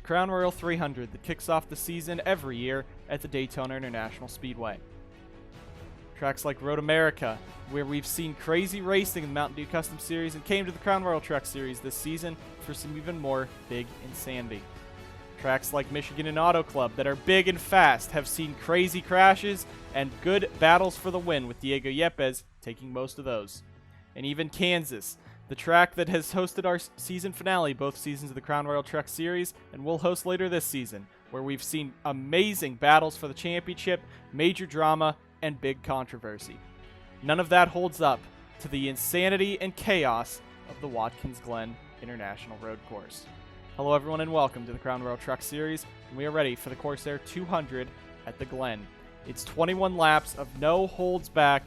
the Crown Royal 300 that kicks off the season every year at the Daytona International Speedway. Tracks like Road America, where we've seen crazy racing in the Mountain Dew Custom Series, and came to the Crown Royal Truck Series this season for some even more big insanity. Tracks like Michigan and Auto Club that are big and fast have seen crazy crashes and good battles for the win, with Diego Yepes taking most of those. And even Kansas, the track that has hosted our season finale both seasons of the Crown Royal Truck Series and will host later this season, where we've seen amazing battles for the championship, major drama, and big controversy. None of that holds up to the insanity and chaos of the Watkins Glen International Road Course. Hello everyone and welcome to the Crown Royal Truck Series, and we are ready for the Corsair 200 at the Glen. It's 21 laps of no holds back,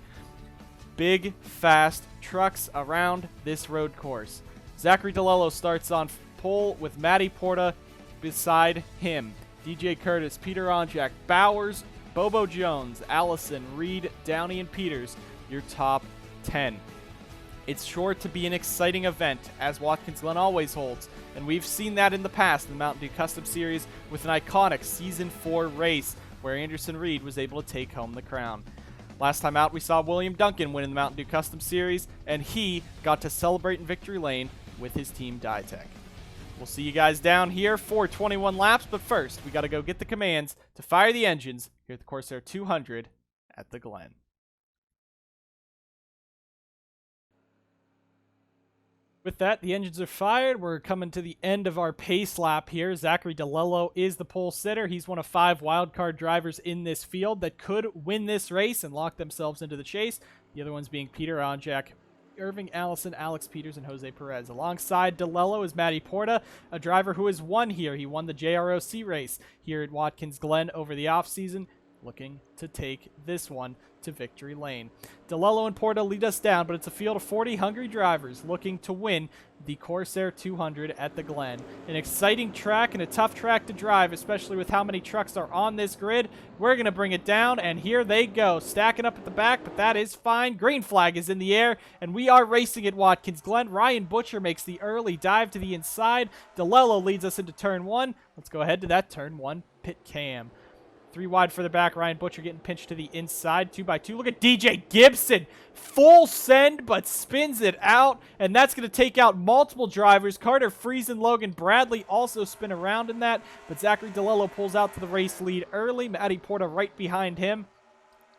big, fast trucks around this road course. Zachary DeLello starts on pole with Matty Porta beside him. DJ Curtis, Peter Onjak, Bowers, Bobo Jones, Allison, Reed, Downey, and Peters, your top 10. It's sure to be an exciting event, as Watkins Glen always holds, and we've seen that in the past in the Mountain Dew Custom Series with an iconic Season 4 race where Anderson Reed was able to take home the crown. Last time out, we saw William Duncan win in the Mountain Dew Custom Series, and he got to celebrate in victory lane with his team Ditech. We'll see you guys down here for 21 laps, but first, we got to go get the commands to fire the engines here at the Corsair 200 at the Glen. With that, the engines are fired. We're coming to the end of our pace lap here. Zachary DeLello is the pole sitter. He's one of 5 wildcard drivers in this field that could win this race and lock themselves into the chase. The other ones being Peter Onjak, Irving Allison, Alex Peters, and Jose Perez. Alongside DeLello is Matty Porta, a driver who has won here. He won the JROC race here at Watkins Glen over the offseason, looking to take this one to victory lane. DeLello and Porta lead us down, but it's a field of 40 hungry drivers looking to win the Corsair 200 at the Glen. An exciting track and a tough track to drive, especially with how many trucks are on this grid. We're going to bring it down, and here they go, stacking up at the back, but that is fine. Green flag is in the air, and we are racing at Watkins Glen. Ryan Butcher makes the early dive to the inside. DeLello leads us into turn 1. Let's go ahead to that turn 1 pit cam. 3 wide further back, Ryan Butcher getting pinched to the inside, 2x2. Look at DJ Gibson, full send, but spins it out, and that's going to take out multiple drivers. Carter Friesen, Logan Bradley also spin around in that, but Zachary DeLello pulls out to the race lead early. Matty Porta right behind him.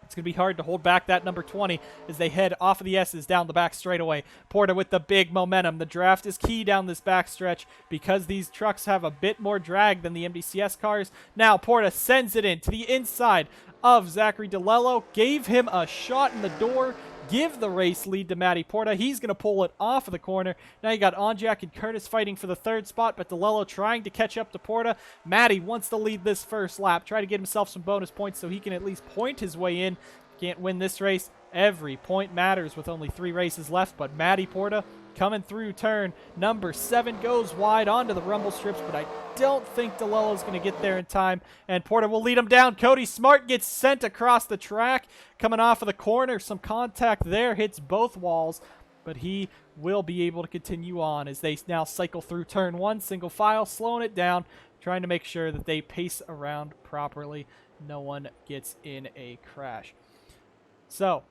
It's going to be hard to hold back that number 20 as they head off of the S's down the back straightaway. Porta with the big momentum. The draft is key down this back stretch because these trucks have a bit more drag than the MDCS cars. Now Porta sends it in to the inside of Zachary DeLello. Gave him a shot in the door. Give the race lead to Matty Porta. He's going to pull it off of the corner. Now you got Onjak and Curtis fighting for the 3rd spot, but DeLello trying to catch up to Porta. Matty wants to lead this first lap. Try to get himself some bonus points so he can at least point his way in. Can't win this race. Every point matters with only 3 races left, but Matty Porta coming through turn number 7 goes wide onto the rumble strips, but I don't think DeLello's going to get there in time, and Porta will lead him down. Cody Smart gets sent across the track, coming off of the corner. Some contact there, hits both walls, but he will be able to continue on as they now cycle through turn 1, single file, slowing it down, trying to make sure that they pace around properly. No one gets in a crash. So,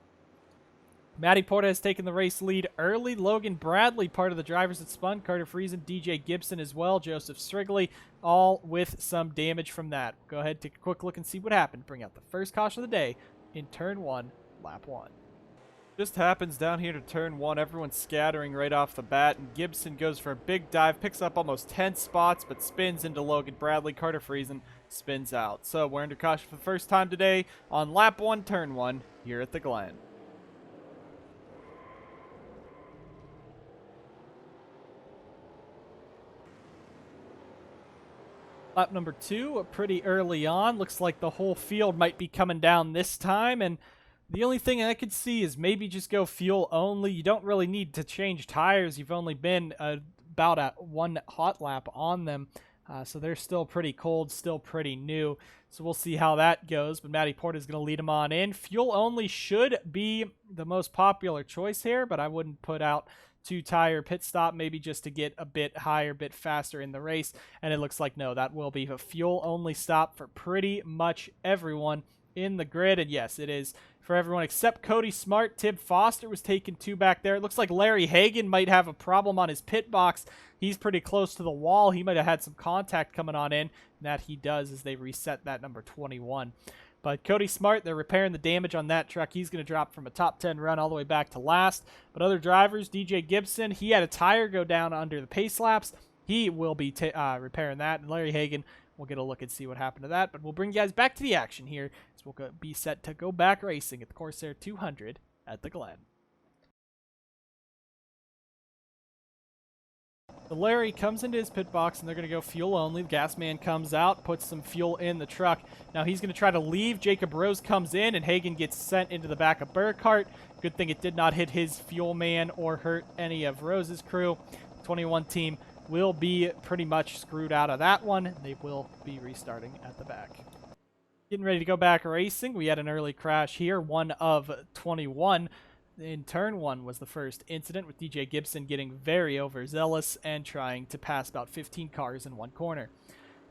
Matty Porta has taken the race lead early. Logan Bradley, part of the drivers that spun. Carter Friesen, DJ Gibson as well. Joseph Strigley, all with some damage from that. Go ahead, take a quick look and see what happened. Bring out the first caution of the day in turn 1, lap 1. Just happens down here to turn 1. Everyone's scattering right off the bat, and Gibson goes for a big dive, picks up almost 10 spots, but spins into Logan Bradley. Carter Friesen spins out. So we're under caution for the first time today on lap 1, turn 1 here at the Glen. Lap number 2, pretty early on. Looks like the whole field might be coming down this time, and the only thing I could see is maybe just go fuel only. You don't really need to change tires. You've only been about at 1 hot lap on them, so they're still pretty cold, still pretty new. So we'll see how that goes, but Matty Porta is going to lead him on in. Fuel only should be the most popular choice here, but I wouldn't put out 2-tire pit stop, maybe just to get a bit higher, bit faster in the race. And it looks like, no, that will be a fuel-only stop for pretty much everyone in the grid. And yes, it is for everyone except Cody Smart. Tib Foster was taking 2 back there. It looks like Larry Hagan might have a problem on his pit box. He's pretty close to the wall. He might have had some contact coming on in, and that he does as they reset that number 21. But Cody Smart, they're repairing the damage on that truck. He's going to drop from a top 10 run all the way back to last. But other drivers, DJ Gibson, he had a tire go down under the pace laps. He will be repairing that. And Larry Hagan, we'll get a look and see what happened to that. But we'll bring you guys back to the action here as we'll be set to go back racing at the Corsair 200 at the Glen. The Larry comes into his pit box, and they're going to go fuel only. The gas man comes out, puts some fuel in the truck. Now he's going to try to leave. Jacob Rose comes in, and Hagan gets sent into the back of Burkhart. Good thing it did not hit his fuel man or hurt any of Rose's crew. 21 team will be pretty much screwed out of that one. They will be restarting at the back. Getting ready to go back racing. We had an early crash here, one of 21. In turn 1 was the first incident, with DJ Gibson getting very overzealous and trying to pass about 15 cars in one corner.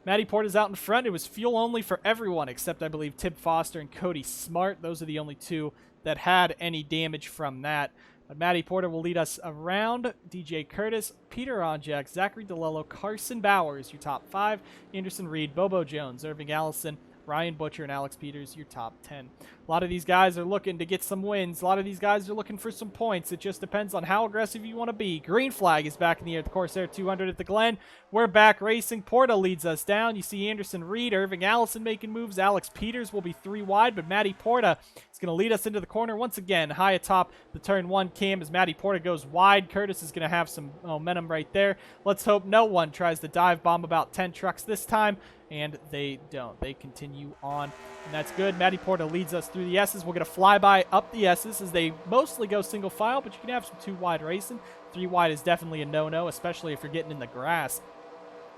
Matty Porta's out in front. It was fuel only for everyone except, I believe, Tib Foster and Cody Smart. Those are the only 2 that had any damage from that. But Matty Porta will lead us around. DJ Curtis, Peter Onjak, Zachary DeLello, Carson Bowers, your top 5. Anderson Reed, Bobo Jones, Irving Allison, Ryan Butcher, and Alex Peters, your top 10. A lot of these guys are looking to get some wins. A lot of these guys are looking for some points. It just depends on how aggressive you want to be. Green flag is back in the air at the Corsair 200 at the Glen. We're back racing. Porta leads us down. You see Anderson Reed, Irving Allison making moves. Alex Peters will be 3 wide, but Matty Porta is going to lead us into the corner once again. High atop the turn 1 cam as Matty Porta goes wide. Curtis is going to have some momentum right there. Let's hope no one tries to dive bomb about 10 trucks this time. And they don't. They continue on, and that's good. Matty Porta leads us through the S's. We'll get a flyby up the S's as they mostly go single file, but you can have some 2 wide racing. 3 wide is definitely a no-no, especially if you're getting in the grass,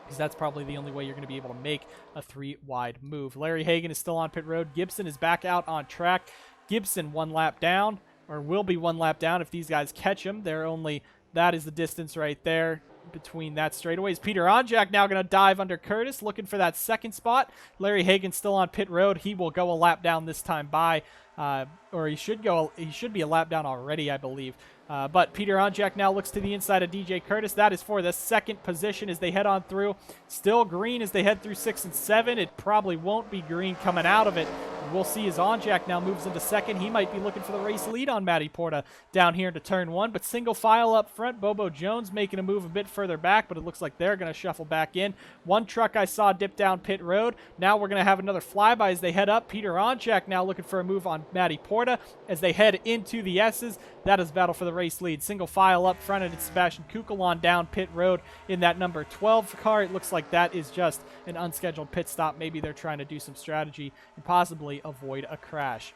because that's probably the only way you're going to be able to make a 3 wide move. Larry Hagan is still on pit road. Gibson is back out on track. Gibson 1 lap down, or will be 1 lap down if these guys catch him. That is the distance right there between that straightaways. Peter Onjak now going to dive under Curtis, looking for that 2nd spot. Larry Hagan still on pit road. He will go a lap down this time by, or he should be a lap down already, I believe. But Peter Onjak now looks to the inside of DJ Curtis. That is for the 2nd position as they head on through. Still green as they head through 6 and 7. It probably won't be green coming out of it. We'll see as Onjak now moves into 2nd. He might be looking for the race lead on Matty Porta down here into turn 1, but single file up front. Bobo Jones making a move a bit further back, but it looks like they're going to shuffle back in. 1 truck I saw dip down pit road. Now we're going to have another flyby as they head up. Peter Onjak now looking for a move on Matty Porta as they head into the S's. That is battle for the race lead. Single file up front, and it's Sebastian Kukulon down pit road in that number 12 car. It looks like that is just an unscheduled pit stop. Maybe they're trying to do some strategy and possibly avoid a crash.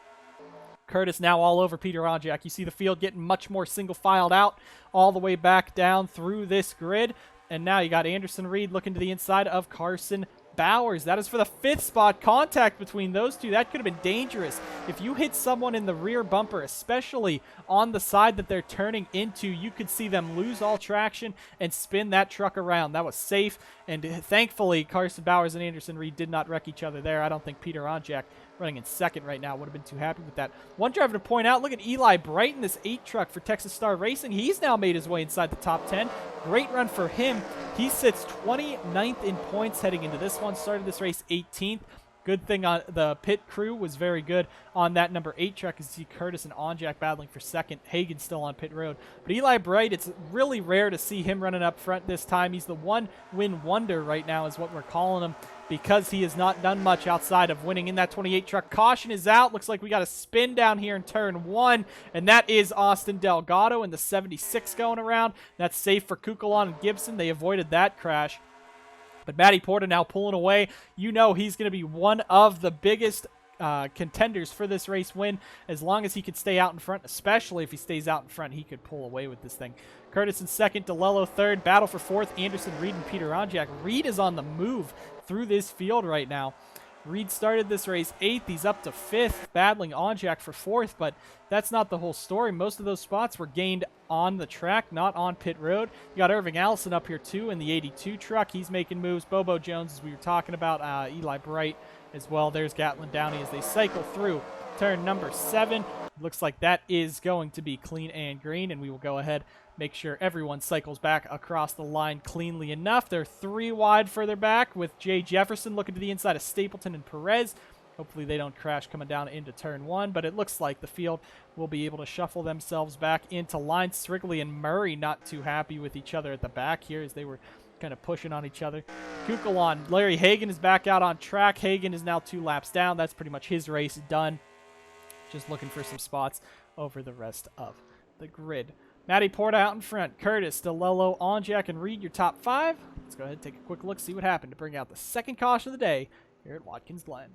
Curtis now all over Peter Onjak. You see the field getting much more single filed out all the way back down through this grid. And now you got Anderson Reed looking to the inside of Carson Bowers. That is for the 5th spot. Contact between those 2. That could have been dangerous. If you hit someone in the rear bumper, especially on the side that they're turning into, you could see them lose all traction and spin that truck around. That was safe, and thankfully Carson Bowers and Anderson Reed did not wreck each other there. I don't think Peter Onjak, running in 2nd right now, would have been too happy with that. One driver to point out, look at Eli Bright in this 8 truck for Texas Star Racing. He's now made his way inside the top 10. Great run for him. He sits 29th in points heading into this one. Started this race 18th. Good thing on the pit crew was very good on that number 8 truck. You see Curtis and Onjak battling for 2nd. Hagan still on pit road. But Eli Bright, it's really rare to see him running up front this time. He's the one-win wonder right now is what we're calling him, because he has not done much outside of winning in that 28 truck. Caution is out. Looks like we got a spin down here in turn 1, and that is Austin Delgado in the 76 going around. That's safe for Kukulon and Gibson. They avoided that crash. But Matty Porta now pulling away. You know he's going to be one of the biggest contenders for this race win, as long as he could stay out in front, especially if he stays out in front, he could pull away with this thing. Curtis in 2nd, DeLello 3rd, battle for 4th, Anderson Reed and Peter Onjak. Reed is on the move through this field right now. Reed started this race 8th. He's up to 5th, battling Onjak for 4th, but that's not the whole story. Most of those spots were gained on the track, not on pit road. You got Irving Allison up here too in the 82 truck. He's making moves. Bobo Jones, as we were talking about, Eli Bright as well. There's Gatlin Downey as they cycle through turn number 7. Looks like that is going to be clean and green, and we will go ahead, make sure everyone cycles back across the line cleanly enough. They're 3 wide further back with Jay Jefferson looking to the inside of Stapleton and Perez. Hopefully they don't crash coming down into turn 1, but it looks like the field will be able to shuffle themselves back into line. Strigley and Murray not too happy with each other at the back here as they were kind of pushing on each other. Kukulon, Larry Hagan is back out on track. Hagan is now 2 laps down. That's pretty much his race done. Just looking for some spots over the rest of the grid. Matty Porta out in front. Curtis, DeLello, Onjak, and Reed, your top 5. Let's go ahead and take a quick look, see what happened to bring out the second caution of the day here at Watkins Glen.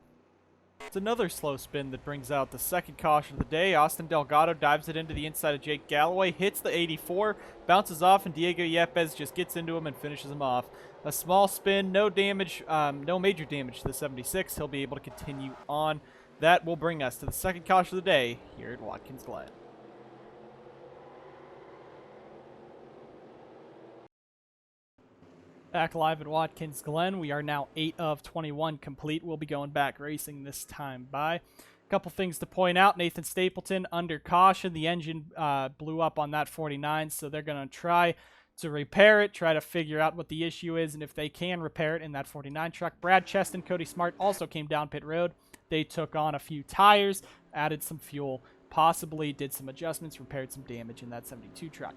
It's another slow spin that brings out the second caution of the day. Austin Delgado dives it into the inside of Jake Galloway, hits the 84, bounces off, and Diego Yepes just gets into him and finishes him off. A small spin, no damage, no major damage to the 76. He'll be able to continue on. That will bring us to the second caution of the day here at Watkins Glen. Back live at Watkins Glen. We are now 8 of 21 complete. We'll be going back racing this time by. A couple things to point out. Nathan Stapleton under caution. The engine blew up on that 49, so they're going to try to repair it, try to figure out what the issue is, and if they can repair it in that 49 truck. Brad Cheston, Cody Smart also came down pit road. They took on a few tires, added some fuel, possibly did some adjustments, repaired some damage in that 72 truck.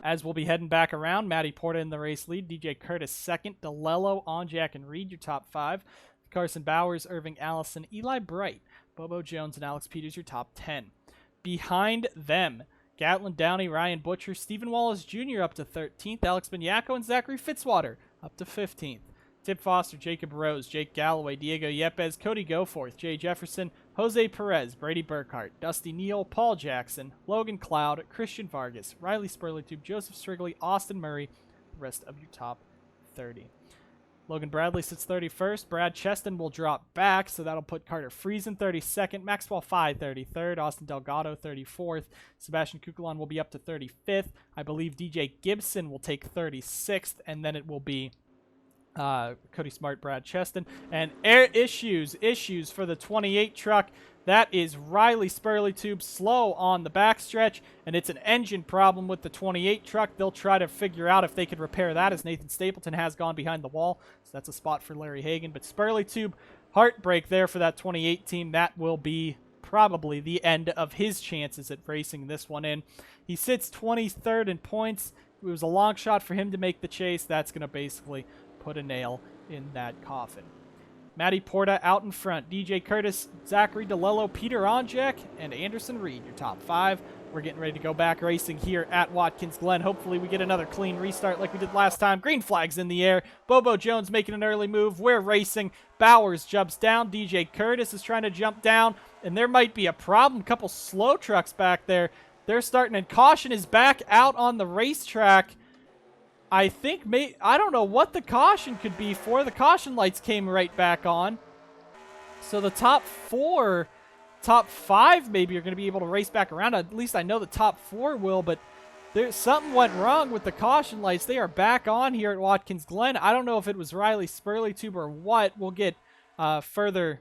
As we'll be heading back around, Matty Porta in the race lead, DJ Curtis second, DeLello, Onjak, and Reed, your top 5. Carson Bowers, Irving Allison, Eli Bright, Bobo Jones, and Alex Peters, your top 10. Behind them, Gatlin Downey, Ryan Butcher, Stephen Wallace Jr. up to 13th, Alex Binyako and Zachary Fitzwater up to 15th. Tip Foster, Jacob Rose, Jake Galloway, Diego Yepes, Cody Goforth, Jay Jefferson, Jose Perez, Brady Burkhart, Dusty Neal, Paul Jackson, Logan Cloud, Christian Vargas, Riley Spurleytube, Joseph Strigley, Austin Murray, the rest of your top 30. Logan Bradley sits 31st. Brad Cheston will drop back, so that'll put Carter Friesen 32nd. Maxwell Fye 33rd. Austin Delgado 34th. Sebastian Kukulon will be up to 35th. I believe DJ Gibson will take 36th, and then it will be Cody Smart, Brad Cheston. And air issues for the 28 truck. That is Riley Spurleytube slow on the backstretch, and it's an engine problem with the 28 truck. They'll try to figure out if they could repair that, as Nathan Stapleton has gone behind the wall. So that's a spot for Larry Hagan. But Spurleytube, heartbreak there for that 28 team. That will be probably the end of his chances at racing this one in. He sits 23rd in points. It was a long shot for him to make the chase. That's going to basically put a nail in that coffin. Matty Porta out in front. DJ Curtis, Zachary DeLello, Peter Onjak, and Anderson Reed, your top 5. We're getting ready to go back racing here at Watkins Glen. Hopefully we get another clean restart like we did last time. Green flag's in the air. Bobo Jones making an early move. We're racing. Bowers jumps down. DJ Curtis is trying to jump down, and there might be a problem. Couple slow trucks back there. They're starting, and caution is back out on the racetrack. I think, I don't know what the caution could be for. The caution lights came right back on. So the top 5 maybe are going to be able to race back around. At least I know the top 4 will, but something went wrong with the caution lights. They are back on here at Watkins Glen. I don't know if it was Riley Spurleytube or what. We'll get further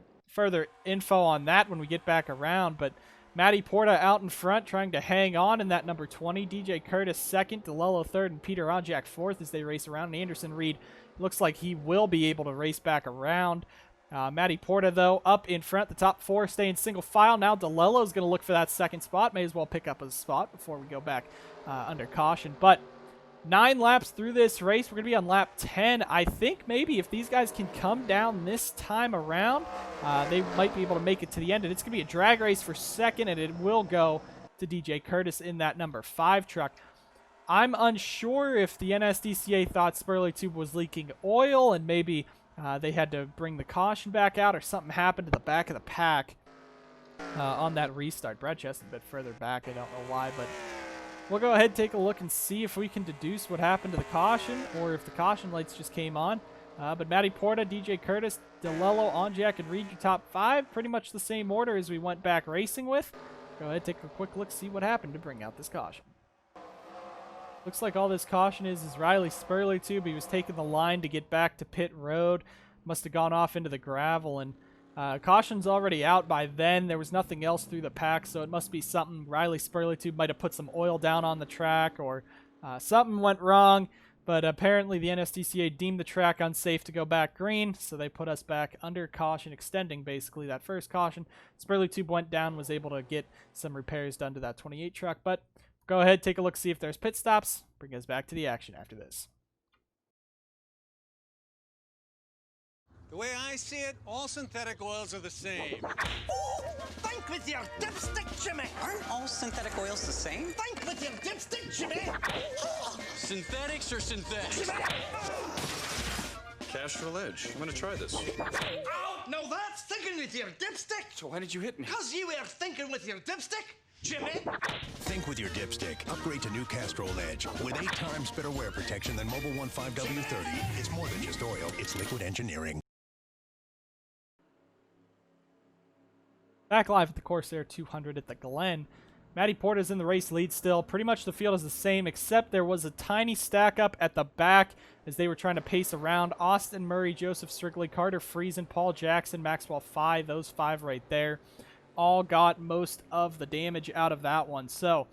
info on that when we get back around, but Matty Porta out in front trying to hang on in that number 20. DJ Curtis second, DeLello third, and Peter Onjak fourth as they race around. And Anderson Reed looks like he will be able to race back around. Matty Porta, though, up in front. The top 4 staying single file. Now DeLello is going to look for that second spot. May as well pick up a spot before we go back under caution. But 9 laps through this race. We're going to be on lap 10. I think maybe if these guys can come down this time around, they might be able to make it to the end. And it's going to be a drag race for second, and it will go to DJ Curtis in that number 5 truck. I'm unsure if the NSDCA thought Spurleytube was leaking oil, and maybe they had to bring the caution back out, or something happened to the back of the pack on that restart. Brad Cheston a bit further back. I don't know why, but we'll go ahead and take a look and see if we can deduce what happened to the caution, or if the caution lights just came on. But Matty Porta, DJ Curtis, DeLello, Onjak, and Reed, your top 5. Pretty much the same order as we went back racing with. Go ahead, take a quick look, see what happened to bring out this caution. Looks like all this caution is Riley Spurleytube. He was taking the line to get back to pit road. Must have gone off into the gravel, and caution's already out by then. There was nothing else through the pack, so it must be something. Riley Spurleytube might have put some oil down on the track, or something went wrong. But apparently the NSDCA deemed the track unsafe to go back green, so they put us back under caution, extending basically that first caution. Spurleytube went down, was able to get some repairs done to that 28 truck, but go ahead, take a look, see if there's pit stops. Bring us back to the action after this. The way I see it, all synthetic oils are the same. Oh, think with your dipstick, Jimmy. Aren't all synthetic oils the same? Think with your dipstick, Jimmy. Synthetics or synthetics? Castrol Edge. I'm gonna try this. Oh, no, that's thinking with your dipstick. So why did you hit me? Because you were thinking with your dipstick, Jimmy. Think with your dipstick. Upgrade to new Castrol Edge. With 8 times better wear protection than Mobil 1.5 W30. It's more than just oil. It's liquid engineering. Back live at the Corsair 200 at the Glen. Matty Porta's in the race lead still. Pretty much the field is the same, except there was a tiny stack up at the back as they were trying to pace around. Austin Murray, Joseph Strigley, Carter Friesen, Paul Jackson, Maxwell 5, those 5 right there, all got most of the damage out of that one. So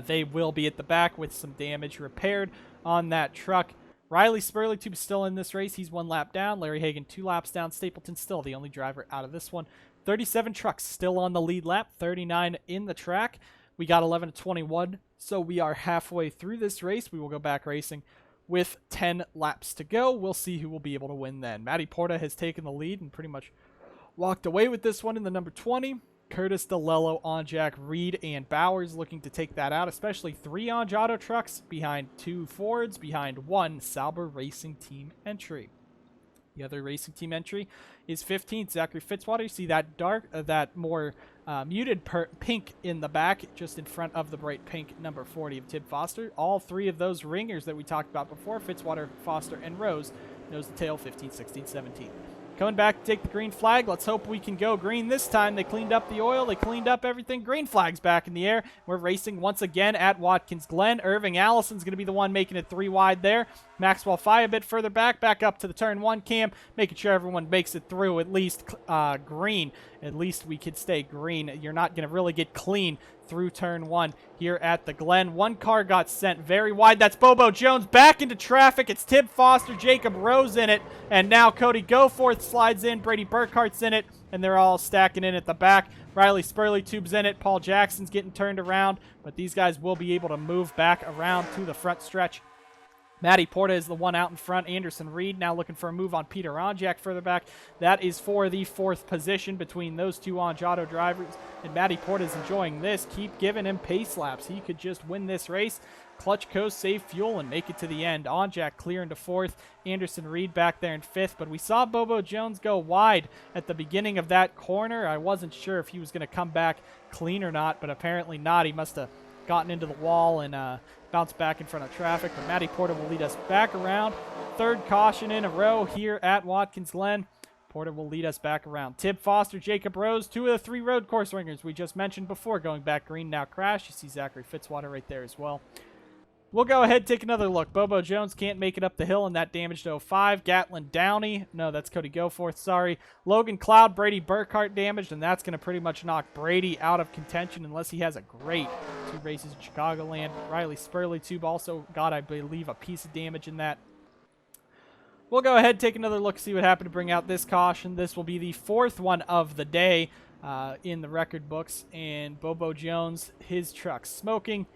they will be at the back with some damage repaired on that truck. Riley Spurleytube still in this race. He's 1 lap down. Larry Hagan 2 laps down. Stapleton still the only driver out of this one. 37 trucks still on the lead lap, 39 in the track. We got 11 to 21, so we are halfway through this race. We will go back racing with 10 laps to go. We'll see who will be able to win then. Matty Porta has taken the lead and pretty much walked away with this one in the number 20. Curtis, DeLello, Onjak, Reed, and Bowers looking to take that out, especially 3 Onjado trucks behind 2 Fords, behind 1 Sauber Racing Team entry. The other racing team entry is 15th, Zachary Fitzwater. You see that dark, that more muted pink in the back, just in front of the bright pink number 40 of Tib Foster. All 3 of those ringers that we talked about before, Fitzwater, Foster, and Rose, nose to tail, 15, 16, 17. Coming back to take the green flag. Let's hope we can go green this time. They cleaned up the oil. They cleaned up everything. Green flag's back in the air. We're racing once again at Watkins Glen. Irving Allison's going to be the one making it 3 wide there. Maxwell Fye a bit further back up to the turn 1 cam, making sure everyone makes it through at least green. At least we could stay green. You're not going to really get clean through turn 1 here at the Glen. 1 car got sent very wide. That's Bobo Jones back into traffic. It's Tib Foster, Jacob Rose in it, and now Cody Goforth slides in. Brady Burkhart's in it, and they're all stacking in at the back. Riley Spurleytube's in it. Paul Jackson's getting turned around, but these guys will be able to move back around to the front stretch. Matty Porta is the one out in front. Anderson Reed now looking for a move on Peter Onjak further back. That is for the 4th position between those 2 Onjado drivers. And Matty Porta is enjoying this. Keep giving him pace laps. He could just win this race. Clutch coast, save fuel, and make it to the end. Onjak clear into 4th. Anderson Reed back there in 5th. But we saw Bobo Jones go wide at the beginning of that corner. I wasn't sure if he was going to come back clean or not, but apparently not. He must have gotten into the wall and bounced back in front of traffic. But Matty Porta will lead us back around. 3rd caution in a row here at Watkins Glen. Porta will lead us back around. Tib Foster, Jacob Rose, 2 of the 3 road course ringers we just mentioned before going back green now crash. You see Zachary Fitzwater right there as well. We'll go ahead and take another look. Bobo Jones can't make it up the hill in that damaged 05. Gatlin Downey. No, that's Cody Goforth. Sorry. Logan Cloud, Brady Burkhart damaged, and that's going to pretty much knock Brady out of contention unless he has a great 2 races in Chicagoland. Riley Spurleytube also got, I believe, a piece of damage in that. We'll go ahead and take another look, see what happened to bring out this caution. This will be the 4th one of the day in the record books, and Bobo Jones, his truck smoking.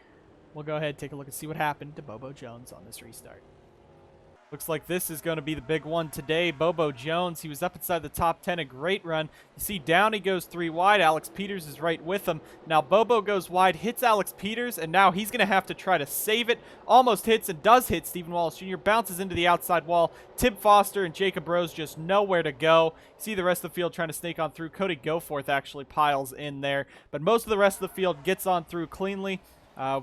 We'll go ahead and take a look and see what happened to Bobo Jones on this restart. Looks like this is going to be the big one today. Bobo Jones, he was up inside the top 10, a great run. You see Downey goes 3 wide. Alex Peters is right with him. Now Bobo goes wide, hits Alex Peters, and now he's going to have to try to save it. Almost hits and does hit Stephen Wallace Jr. Bounces into the outside wall. Tib Foster and Jacob Rose just nowhere to go. You see the rest of the field trying to snake on through. Cody Goforth actually piles in there. But most of the rest of the field gets on through cleanly.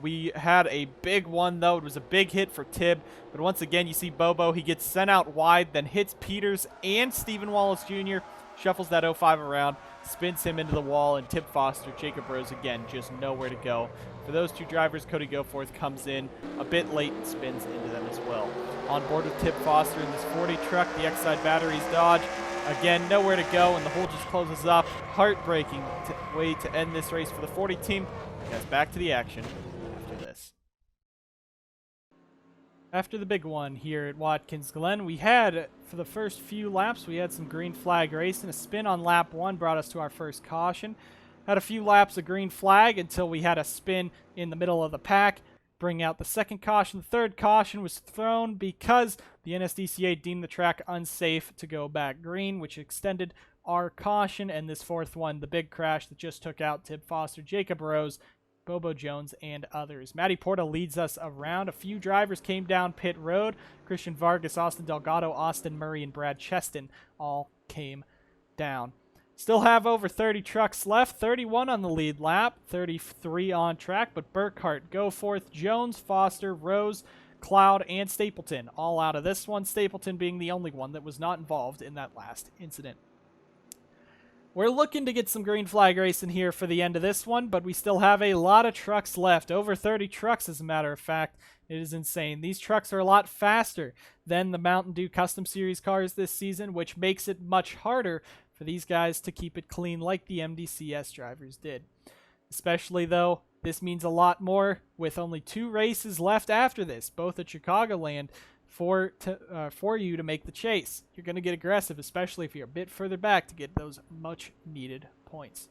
We had a big one, though. It was a big hit for Tibb. But once again, you see Bobo. He gets sent out wide, then hits Peters and Stephen Wallace Jr., shuffles that 05 around, spins him into the wall, and Tibb Foster, Jacob Rose, again, just nowhere to go. For those two drivers, Cody Goforth comes in a bit late and spins into them as well. On board with Tibb Foster in this 40 truck, the X-side batteries Dodge. Again, nowhere to go, and the hole just closes up. Heartbreaking way to end this race for the 40 team. Guys, back to the action after this. After the big one here at Watkins Glen, we had, for the first few laps, we had some green flag racing. A spin on lap 1 brought us to our first caution. Had a few laps of green flag until we had a spin in the middle of the pack, bring out the second caution. The third caution was thrown because the NSDCA deemed the track unsafe to go back green, which extended our caution. And this fourth one, the big crash that just took out Tibb Foster, Jacob Rose, Bobo Jones, and others. Matty Porta leads us around. A few drivers came down pit road. Christian Vargas, Austin Delgado, Austin Murray, and Brad Cheston all came down. Still have over 30 trucks left. 31 on the lead lap, 33 on track, but Burkhart, Goforth, Jones, Foster, Rose, Cloud, and Stapleton all out of this one. Stapleton being the only one that was not involved in that last incident. We're looking to get some green flag racing here for the end of this one, but we still have a lot of trucks left. Over 30 trucks, as a matter of fact. It is insane. These trucks are a lot faster than the Mountain Dew Custom Series cars this season, which makes it much harder for these guys to keep it clean like the MDCS drivers did. Especially, though, this means a lot more with only 2 races left after this, both at Chicagoland, for you to make the chase. You're going to get aggressive, especially if you're a bit further back to get those much-needed points.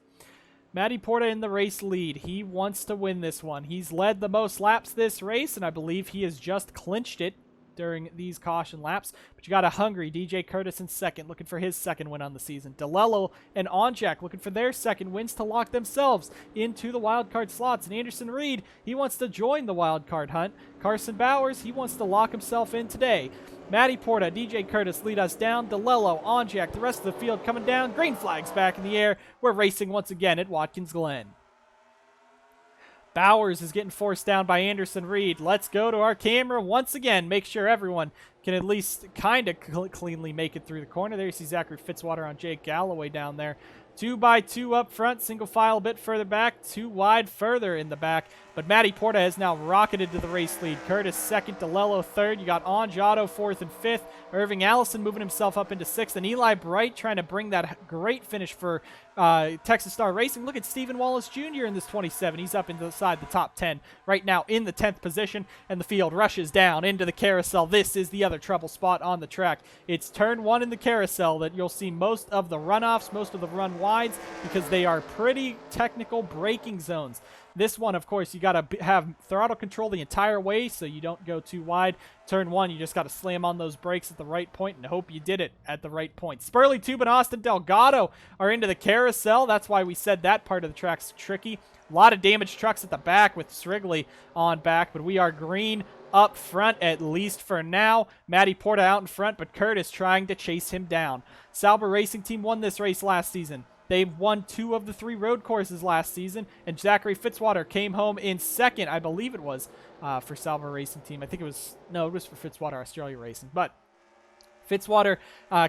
Matty Porta in the race lead. He wants to win this one. He's led the most laps this race, and I believe he has just clinched it during these caution laps. But you got a hungry DJ Curtis in second, looking for his second win on the season. DeLello and Onjak looking for their second wins to lock themselves into the wildcard slots. And Anderson Reed, he wants to join the wildcard hunt. Carson Bowers, he wants to lock himself in today. Matty Porta, DJ Curtis lead us down. DeLello, Onjak, the rest of the field coming down. Green flags back in the air. We're racing once again at Watkins Glen. Bowers is getting forced down by Anderson Reed. Let's go to our camera once again. Make sure everyone can at least kind of cleanly make it through the corner. There you see Zachary Fitzwater on Jake Galloway down there. 2x2 up front, single file a bit further back, 2 wide further in the back. But Matty Porta has now rocketed to the race lead. Curtis second, DeLello third. You got Anjado fourth and fifth. Irving Allison moving himself up into sixth. And Eli Bright trying to bring that great finish for Texas Star Racing. Look at Stephen Wallace Jr. in this 27. He's up inside the top 10 right now in the 10th position. And the field rushes down into the carousel. This is the other trouble spot on the track. It's turn 1 in the carousel that you'll see most of the runoffs, most of the run wides, because they are pretty technical braking zones. This one, of course, you got to have throttle control the entire way so you don't go too wide. Turn 1, you just got to slam on those brakes at the right point and hope you did it at the right point. Spurley Tube and Austin Delgado are into the carousel. That's why we said that part of the track's tricky. A lot of damaged trucks at the back with Srigley on back, but we are green up front, at least for now. Matty Porta out in front, but Curtis trying to chase him down. Sauber Racing Team won this race last season. They won 2 of the 3 road courses last season, and Zachary Fitzwater came home in second, I believe it was, for Sauber Racing Team. I think it was, no, it was for Fitzwater Australia Racing, but Fitzwater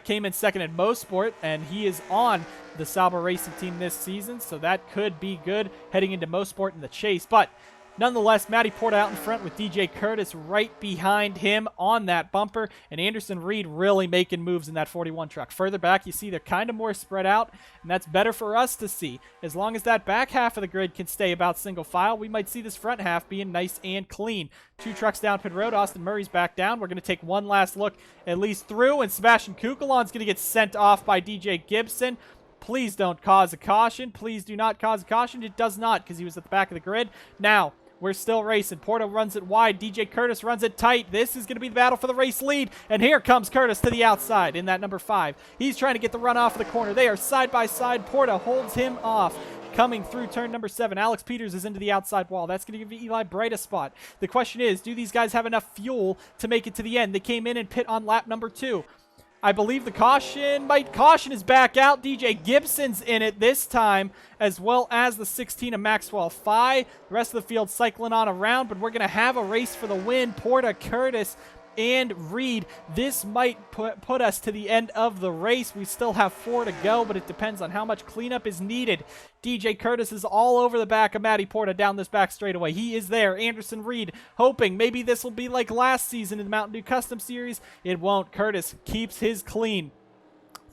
came in second at Mosport, and he is on the Sauber Racing Team this season, so that could be good heading into Mosport in the chase. But nonetheless, Matty Porta out in front with DJ Curtis right behind him on that bumper, and Anderson Reed really making moves in that 41 truck. Further back, you see they're kind of more spread out, and that's better for us to see. As long as that back half of the grid can stay about single file, we might see this front half being nice and clean. 2 trucks down pit road. Austin Murray's back down. We're going to take one last look at least through, and Sebastian Kukulon's going to get sent off by DJ Gibson. Please don't cause a caution. Please do not cause a caution. It does not, because he was at the back of the grid. Now, we're still racing. Porta runs it wide. DJ Curtis runs it tight. This is going to be the battle for the race lead. And here comes Curtis to the outside in that number 5. He's trying to get the run off of the corner. They are side by side. Porta holds him off. Coming through turn number 7, Alex Peters is into the outside wall. That's going to give Eli Bright a spot. The question is, do these guys have enough fuel to make it to the end? They came in and pit on lap number 2. I believe the caution is back out. DJ Gibson's in it this time, as well as the 16 of Maxwell Fye. The rest of the field cycling on around, but we're going to have a race for the win. Porta, Curtis, and Reed. This might put us to the end of the race. We still have 4 to go, but it depends on how much cleanup is needed. DJ Curtis is all over the back of Matty Porta down this back straightaway. He is there. Anderson Reed hoping maybe this will be like last season in the Mountain Dew Custom Series. It won't. Curtis keeps his clean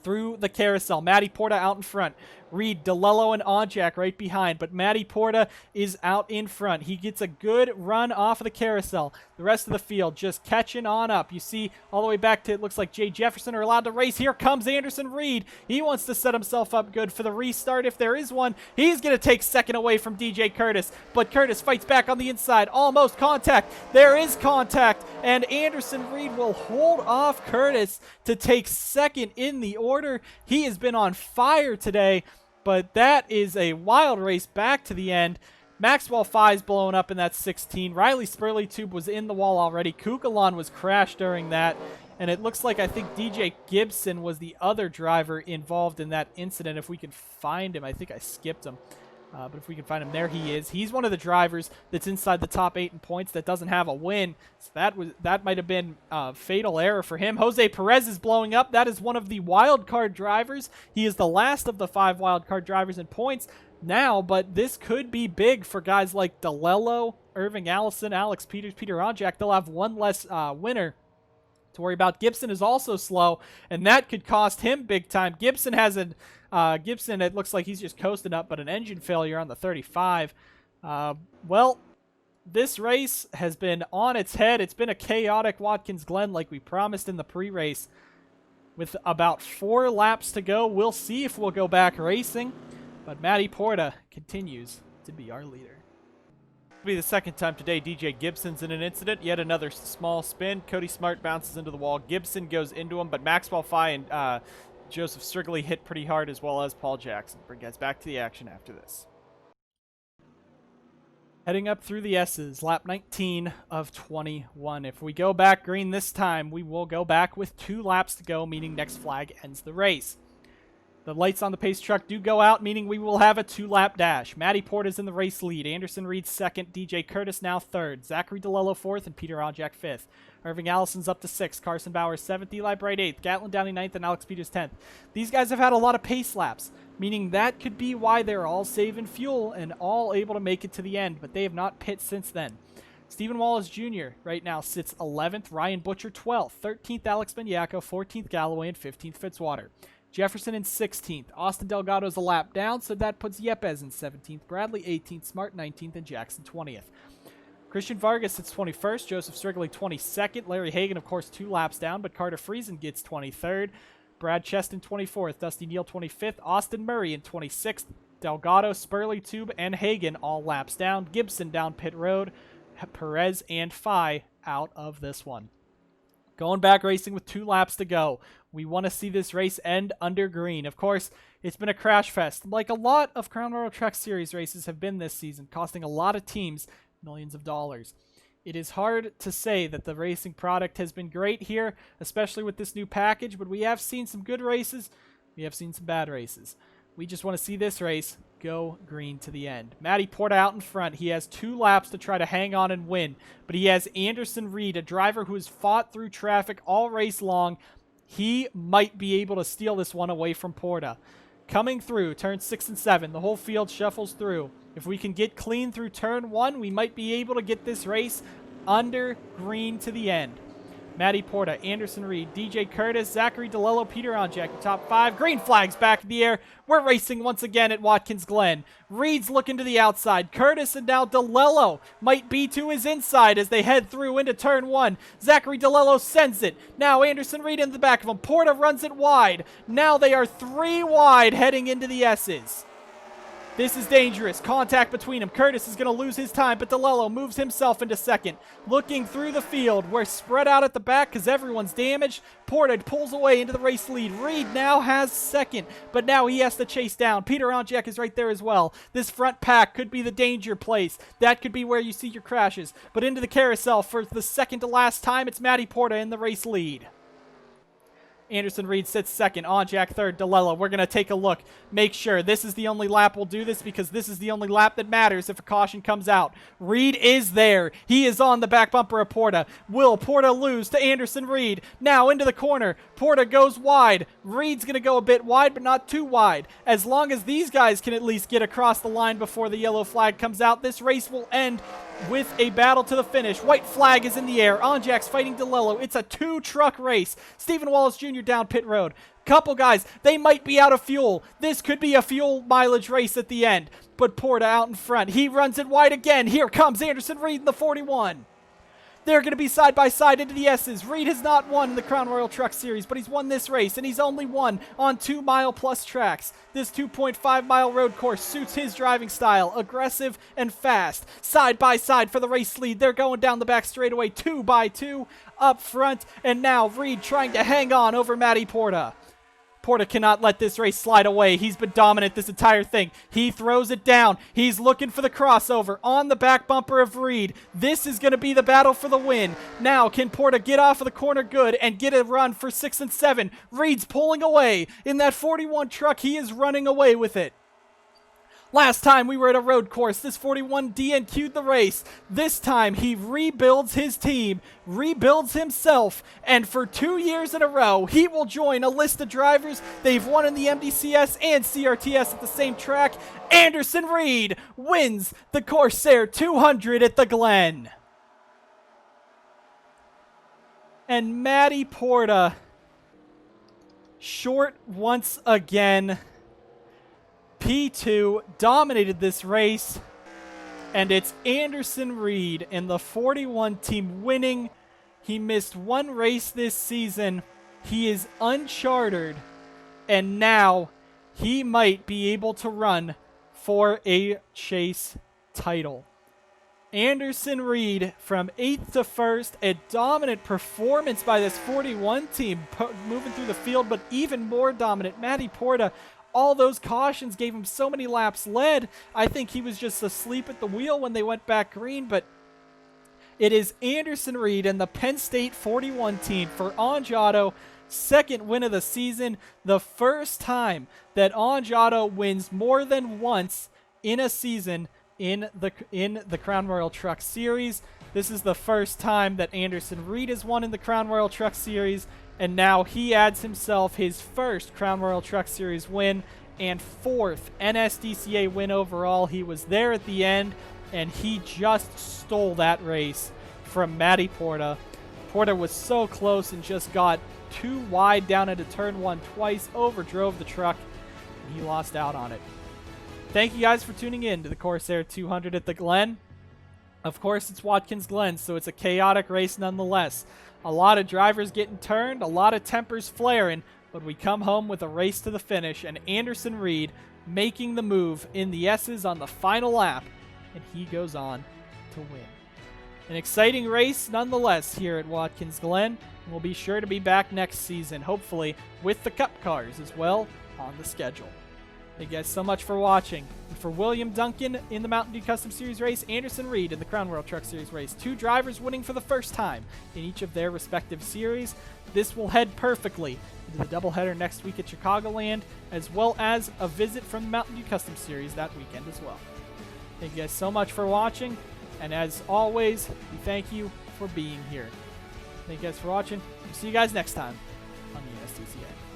through the carousel. Matty Porta out in front. Reed, DeLello, and Onjak right behind, but Matty Porta is out in front. He gets a good run off of the carousel. The rest of the field just catching on up. You see all the way back to, it looks like Jay Jefferson are allowed to race. Here comes Anderson Reed. He wants to set himself up good for the restart if there is one. He's going to take second away from DJ Curtis, but Curtis fights back on the inside. Almost contact. There is contact, and Anderson Reed will hold off Curtis to take second in the order. He has been on fire today. But that is a wild race back to the end. Maxwell Fye's blowing up in that 16. Riley Spurley Tube was in the wall already. Kukalon was crashed during that. And it looks like I think DJ Gibson was the other driver involved in that incident. If we can find him. I think I skipped him. But if we can find him, there he is. He's one of the drivers that's inside the top 8 in points that doesn't have a win. So that might have been a fatal error for him. Jose Perez is blowing up. That is one of the wild card drivers. He is the last of the 5 wild card drivers in points now, but this could be big for guys like DeLello, Irving Allison, Alex Peters, Peter Onjak. They'll have one less winner to worry about. Gibson is also slow, and that could cost him big time. Gibson has an Gibson, it looks like he's just coasting up, but an engine failure on the 35. Well, this race has been on its head. It's been a chaotic Watkins Glen like we promised in the pre-race. With about 4 laps to go, we'll see if we'll go back racing. But Matty Porta continues to be our leader. It'll be the second time today DJ Gibson's in an incident. Yet another small spin. Cody Smart bounces into the wall. Gibson goes into him, but Maxwell Fye and Joseph Strigley hit pretty hard, as well as Paul Jackson. Bring guys back to the action after this. Heading up through the S's, lap 19 of 21. If we go back green this time, we will go back with 2 laps to go, meaning next flag ends the race. The lights on the pace truck do go out, meaning we will have a 2-lap dash. Matty Porta's in the race lead. Anderson Reed second. DJ Curtis now third. Zachary DeLello fourth, and Peter Onjak fifth. Irving Allison's up to 6th. Carson Bauer 7th. Eli Bright 8th. Gatlin Downey 9th, and Alex Peters 10th. These guys have had a lot of pace laps, meaning that could be why they're all saving fuel and all able to make it to the end, but they have not pit since then. Stephen Wallace Jr. right now sits 11th. Ryan Butcher 12th. 13th Alex Benyako. 14th Galloway, and 15th Fitzwater. Jefferson in 16th. Austin Delgado's a lap down, so that puts Yepes in 17th. Bradley 18th. Smart 19th. And Jackson 20th. Christian Vargas sits 21st. Joseph Strigley 22nd. Larry Hagan, of course, 2 laps down, but Carter Friesen gets 23rd. Brad Cheston 24th. Dusty Neal 25th. Austin Murray in 26th. Delgado, Spurley Tube, and Hagan all laps down. Gibson down pit road. Perez and Fye out of this one. Going back racing with 2 laps to go. We want to see this race end under green. Of course, it's been a crash fest, like a lot of Crown Royal Truck Series races have been this season, costing a lot of teams millions of dollars. It is hard to say that the racing product has been great here, especially with this new package, but we have seen some good races. We have seen some bad races. We just want to see this race go green to the end. Matty Porta out in front. He has 2 laps to try to hang on and win, but he has Anderson Reed, a driver who has fought through traffic all race long. He might be able to steal this one away from Porta. Coming through turns 6 and 7, the whole field shuffles through. If we can get clean through turn 1, we might be able to get this race under green to the end. Matty Porta, Anderson Reed, DJ Curtis, Zachary DeLello, Peter Onjak, the top 5. Green flags back in the air. We're racing once again at Watkins Glen. Reed's looking to the outside. Curtis and now DeLello might be to his inside as they head through into turn 1. Zachary DeLello sends it. Now Anderson Reed in the back of him. Porta runs it wide. Now they are 3 wide heading into the S's. This is dangerous. Contact between them. Curtis is going to lose his time, but DeLello moves himself into second. Looking through the field. We're spread out at the back because everyone's damaged. Porta pulls away into the race lead. Reed now has second, but now he has to chase down. Peter Onjak is right there as well. This front pack could be the danger place. That could be where you see your crashes. But into the carousel for the second to last time, it's Matty Porta in the race lead. Anderson Reed sits second. On Jack third. DeLello. We're going to take a look. Make sure this is the only lap we'll do this because this is the only lap that matters if a caution comes out. Reed is there. He is on the back bumper of Porta. Will Porta lose to Anderson Reed? Now into the corner. Porta goes wide. Reed's going to go a bit wide, but not too wide. As long as these guys can at least get across the line before the yellow flag comes out, this race will end with a battle to the finish. White flag is in the air. Onjack's fighting DeLello. It's a 2-truck race. Stephen Wallace Jr. down pit road. Couple guys, they might be out of fuel. This could be a fuel mileage race at the end. But Porta out in front. He runs it wide again. Here comes Anderson Reed in the 41. They're going to be side by side into the S's. Reed has not won in the Crown Royal Truck Series, but he's won this race, and he's only won on 2-mile-plus tracks. This 2.5-mile road course suits his driving style, aggressive and fast. Side by side for the race lead. They're going down the back straightaway 2 by 2 up front, and now Reed trying to hang on over Matty Porta. Porta cannot let this race slide away. He's been dominant this entire thing. He throws it down. He's looking for the crossover on the back bumper of Reed. This is going to be the battle for the win. Now, can Porta get off of the corner good and get a run for 6 and 7? Reed's pulling away. In that 41 truck, he is running away with it. Last time we were at a road course, this 41 DNQ'd the race. This time he rebuilds his team, rebuilds himself, and for 2 years in a row, he will join a list of drivers. They've won in the NSDCA and CRTS at the same track. Anderson Reed wins the Corsair 200 at the Glen. And Matty Porta, short once again. P2 dominated this race, and it's Anderson Reed and the 41 team winning. He missed one race this season. He is uncharted, and now he might be able to run for a chase title. Anderson Reed from 8th to 1st, a dominant performance by this 41 team moving through the field, but even more dominant, Matty Porta. All those cautions gave him so many laps led. I think he was just asleep at the wheel when they went back green, but it is Anderson Reed and the Penn State 41 team for Onge Auto, second win of the season, the first time that Onge Auto wins more than once in a season in the Crown Royal Truck Series. This is the first time that Anderson Reed has won in the Crown Royal Truck Series, and now he adds himself his first Crown Royal Truck Series win and 4th NSDCA win overall. He was there at the end, and he just stole that race from Matty Porta. Porta was so close and just got too wide down into turn 1 twice, overdrove the truck, and he lost out on it. Thank you guys for tuning in to the Corsair 200 at the Glen. Of course, it's Watkins Glen, so it's a chaotic race nonetheless. A lot of drivers getting turned, a lot of tempers flaring, but we come home with a race to the finish, and Anderson Reed making the move in the S's on the final lap, and he goes on to win. An exciting race nonetheless here at Watkins Glen. We'll be sure to be back next season, hopefully with the Cup cars as well on the schedule. Thank you guys so much for watching. And for William Duncan in the Mountain Dew Custom Series race, Anderson Reed in the Crown World Truck Series race, 2 drivers winning for the first time in each of their respective series. This will head perfectly into the doubleheader next week at Chicagoland, as well as a visit from the Mountain Dew Custom Series that weekend as well. Thank you guys so much for watching, and as always, we thank you for being here. Thank you guys for watching. We'll see you guys next time on the NSDCA.